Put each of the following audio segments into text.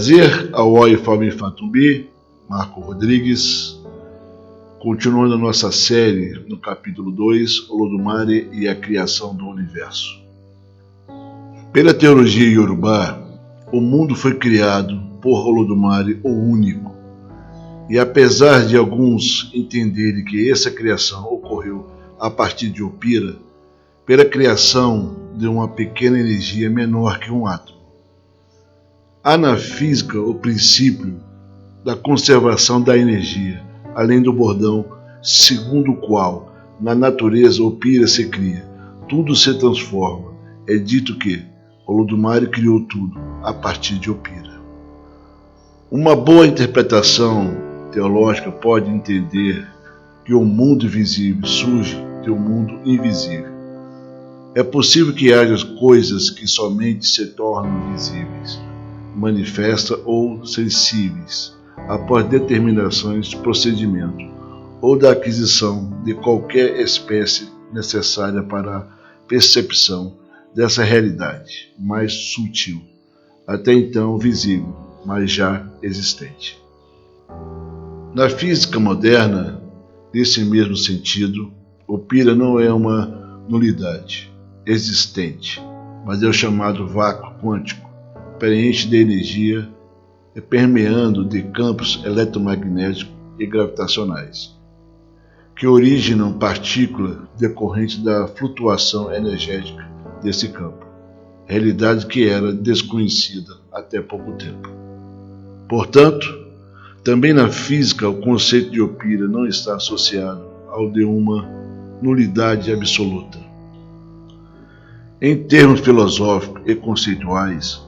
Prazer, Awoi Fami Fatumbi, Marco Rodrigues, continuando a nossa série no capítulo 2, Olodumare e a criação do universo. Pela teologia Yorubá, o mundo foi criado por Olodumare, o único, e apesar de alguns entenderem que essa criação ocorreu a partir de Opira, pela criação de uma pequena energia menor que um átomo. Há na física o princípio da conservação da energia, além do bordão segundo o qual, na natureza Opira se cria, tudo se transforma. É dito que Olodumare criou tudo a partir de Opira. Uma boa interpretação teológica pode entender que o mundo visível surge de um mundo invisível. É possível que haja coisas que somente se tornam visíveis, manifestas ou sensíveis após determinações de procedimento ou da aquisição de qualquer espécie necessária para a percepção dessa realidade mais sutil, até então visível, mas já existente. Na física moderna, nesse mesmo sentido, Opira não é uma nulidade existente, mas é o chamado vácuo quântico, preenche de energia, permeando de campos eletromagnéticos e gravitacionais, que originam partículas decorrentes da flutuação energética desse campo, realidade que era desconhecida até pouco tempo. Portanto, também na física o conceito de Opira não está associado ao de uma nulidade absoluta. Em termos filosóficos e conceituais,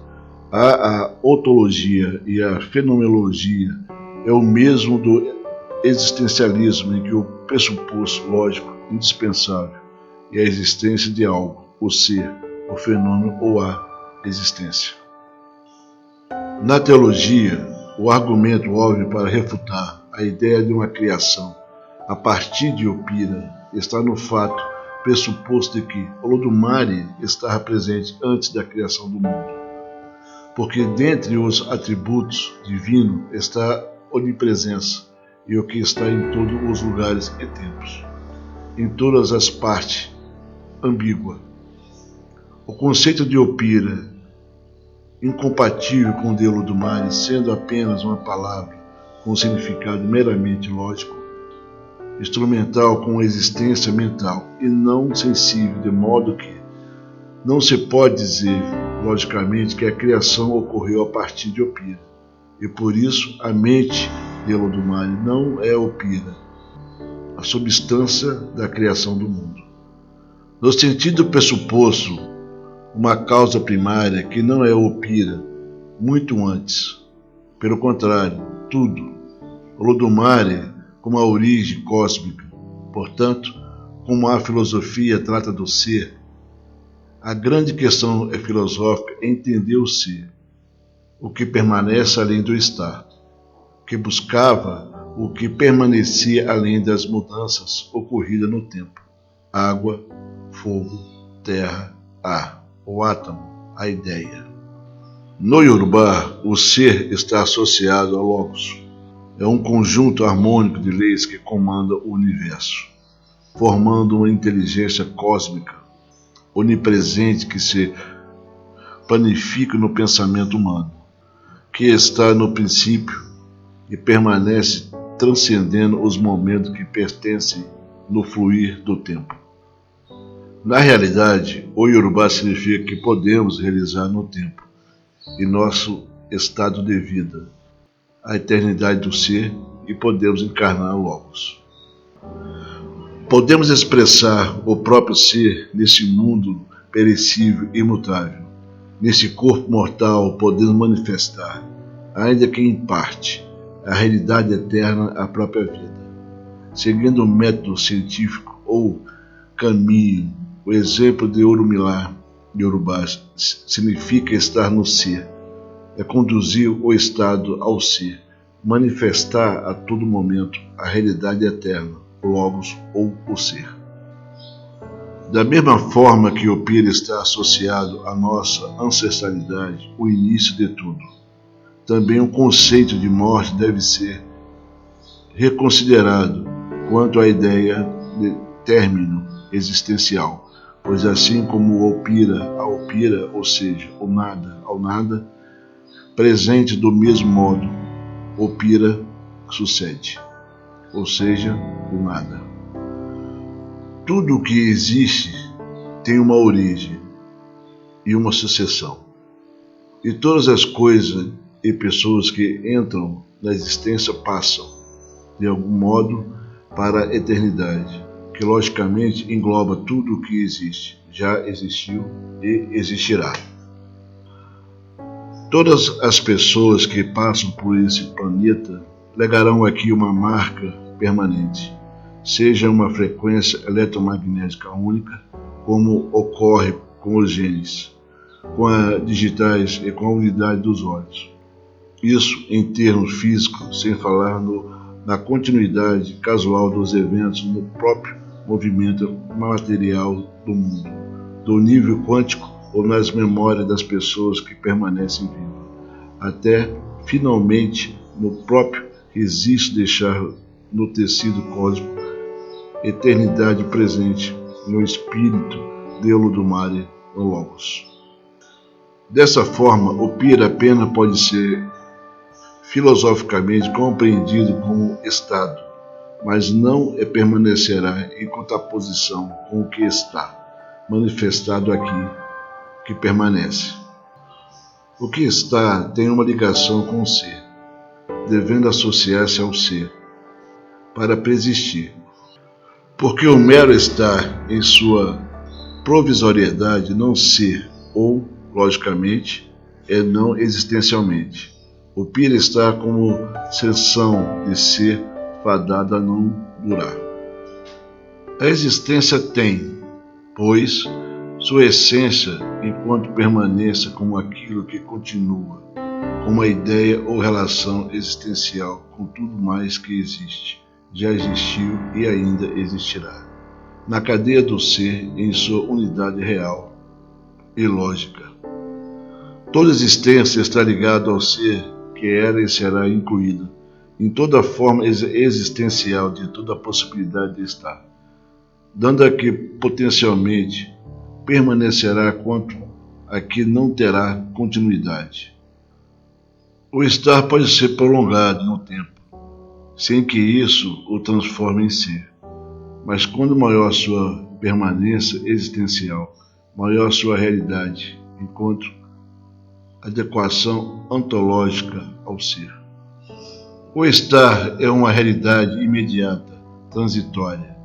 a ontologia e a fenomenologia é o mesmo do existencialismo, em que o pressuposto lógico indispensável é a existência de algo, o ser, o fenômeno ou a existência. Na teologia, o argumento óbvio para refutar a ideia de uma criação a partir de Opira está no fato pressuposto de que Olodumare estava presente antes da criação do mundo, porque dentre os atributos divinos está a onipresença e o que está em todos os lugares e tempos, em todas as partes, ambígua. O conceito de Opira, incompatível com o de Olodumare, sendo apenas uma palavra com significado meramente lógico, instrumental com existência mental e não sensível, de modo que não se pode dizer, logicamente, que a criação ocorreu a partir de Opira, e por isso a mente de Olodumare não é Opira, a substância da criação do mundo. No sentido pressuposto, uma causa primária que não é Opira, muito antes. Pelo contrário, tudo. Olodumare como a origem cósmica. Portanto, como a filosofia trata do ser, a grande questão filosófica é entender o ser, o que permanece além do estar, que buscava o que permanecia além das mudanças ocorridas no tempo: água, fogo, terra, ar, o átomo, a ideia. No Yorubá, o ser está associado ao Logos. É um conjunto harmônico de leis que comanda o universo, formando uma inteligência cósmica onipresente que se planifica no pensamento humano, que está no princípio e permanece transcendendo os momentos que pertencem no fluir do tempo. Na realidade, o Yorubá significa que podemos realizar no tempo, em nosso estado de vida, a eternidade do ser, e podemos encarnar Logos. Podemos expressar o próprio ser nesse mundo perecível e imutável. Nesse corpo mortal podemos manifestar, ainda que em parte, a realidade eterna, a própria vida. Seguindo o método científico ou caminho, o exemplo de Orunmila Yorubá significa estar no ser, é conduzir o estado ao ser, manifestar a todo momento a realidade eterna, Logos ou o ser. Da mesma forma que Opira está associado à nossa ancestralidade, o início de tudo, também o conceito de morte deve ser reconsiderado quanto à ideia de término existencial, pois assim como o opira a opira, ou seja, o nada ao nada, presente do mesmo modo, opira sucede, ou seja, o nada. Tudo o que existe tem uma origem e uma sucessão, e todas as coisas e pessoas que entram na existência passam, de algum modo, para a eternidade, que logicamente engloba tudo o que existe, já existiu e existirá. Todas as pessoas que passam por esse planeta legarão aqui uma marca permanente, seja uma frequência eletromagnética única, como ocorre com os genes, com as digitais e com a unidade dos olhos. Isso em termos físicos, sem falar na continuidade casual dos eventos no próprio movimento material do mundo, do nível quântico ou nas memórias das pessoas que permanecem vivas, até finalmente no próprio registro deixar no tecido cósmico eternidade presente no espírito de Olodumare no Logos. Dessa forma, o Pira apenas pode ser filosoficamente compreendido como estado, mas não permanecerá em contraposição com o que está manifestado aqui, que permanece. O que está tem uma ligação com o ser, devendo associar-se ao ser, para persistir. Porque o mero estar em sua provisoriedade não ser, ou, logicamente, é não existencialmente. O Pira está como sensação de ser fadada a não durar. A existência tem, pois, sua essência enquanto permaneça como aquilo que continua, como a ideia ou relação existencial com tudo mais que existe, já existiu e ainda existirá, na cadeia do ser em sua unidade real e lógica. Toda existência está ligada ao ser que era e será incluída em toda a forma existencial de toda a possibilidade de estar, dando a que potencialmente permanecerá quanto a que não terá continuidade. O estar pode ser prolongado no tempo, sem que isso o transforme em ser, mas quando maior a sua permanência existencial, maior a sua realidade, enquanto adequação ontológica ao ser. O estar é uma realidade imediata, transitória,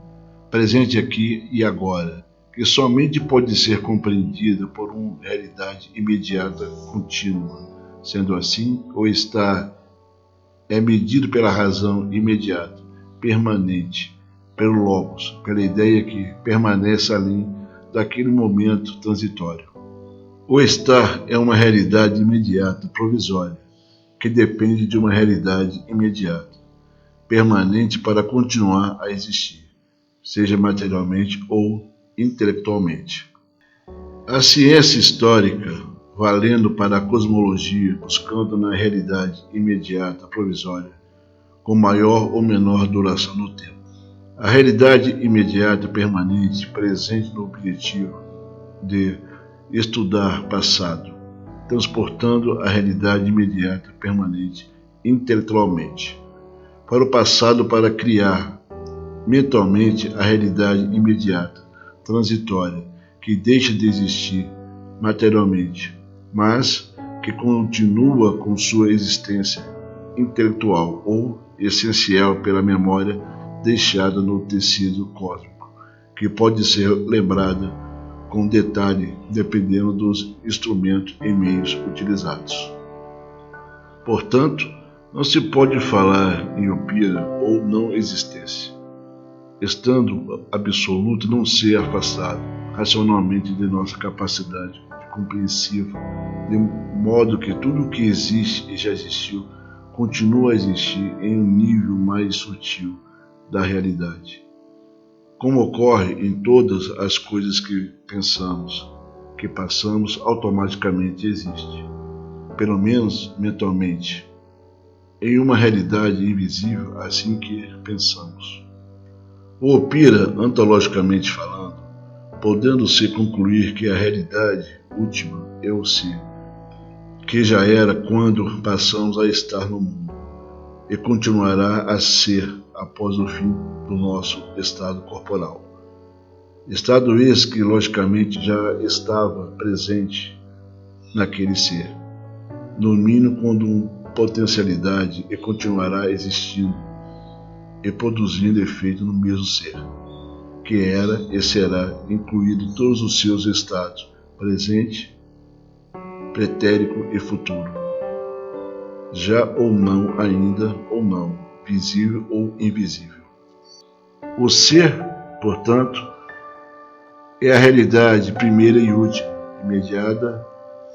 presente aqui e agora, que somente pode ser compreendida por uma realidade imediata contínua. Sendo assim, o estar é medido pela razão imediata, permanente, pelo logos, pela ideia que permanece além daquele momento transitório. O estar é uma realidade imediata, provisória, que depende de uma realidade imediata, permanente para continuar a existir, seja materialmente ou intelectualmente. A ciência histórica, valendo para a cosmologia, buscando na realidade imediata, provisória, com maior ou menor duração no tempo. A realidade imediata, permanente, presente no objetivo de estudar passado, transportando a realidade imediata, permanente, intelectualmente, para o passado para criar mentalmente a realidade imediata, transitória, que deixa de existir materialmente, mas que continua com sua existência intelectual ou essencial pela memória deixada no tecido cósmico, que pode ser lembrada com detalhe dependendo dos instrumentos e meios utilizados. Portanto, não se pode falar em opira ou não existência, estando absoluto não ser afastado racionalmente de nossa capacidade compreensiva, de modo que tudo o que existe e já existiu continua a existir em um nível mais sutil da realidade. Como ocorre em todas as coisas que pensamos, que passamos, automaticamente existe. pelo menos mentalmente, em uma realidade invisível assim que pensamos. O Opira, ontologicamente falando, podendo-se concluir que a realidade última é o ser, que já era quando passamos a estar no mundo, e continuará a ser após o fim do nosso estado corporal. Estado esse que logicamente já estava presente naquele ser, no mínimo com potencialidade, e continuará existindo e produzindo efeito no mesmo ser, que era e será incluído em todos os seus estados, presente, pretérito e futuro, já ou não ainda ou não, visível ou invisível. O ser, portanto, é a realidade primeira e última,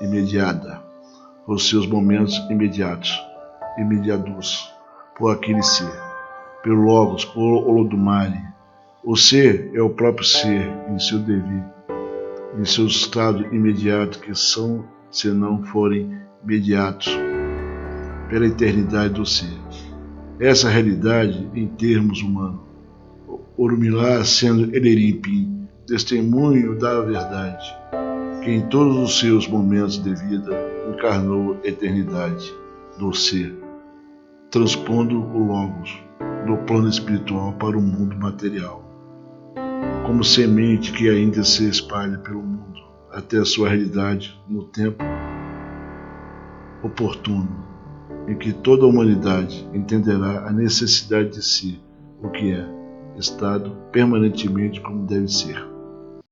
imediata, os seus momentos imediados por aquele ser, pelo Logos, por Olodumare. O ser é o próprio ser em seu dever, em seu estado imediato, que são, se não forem imediatos, pela eternidade do ser. Essa realidade, em termos humanos, Orumilá sendo Elerimpim, testemunho da verdade, que em todos os seus momentos de vida encarnou a eternidade do ser, transpondo o Logos do plano espiritual para o mundo material, como semente que ainda se espalha pelo mundo até a sua realidade no tempo oportuno, em que toda a humanidade entenderá a necessidade de si, o que é, estado permanentemente como deve ser.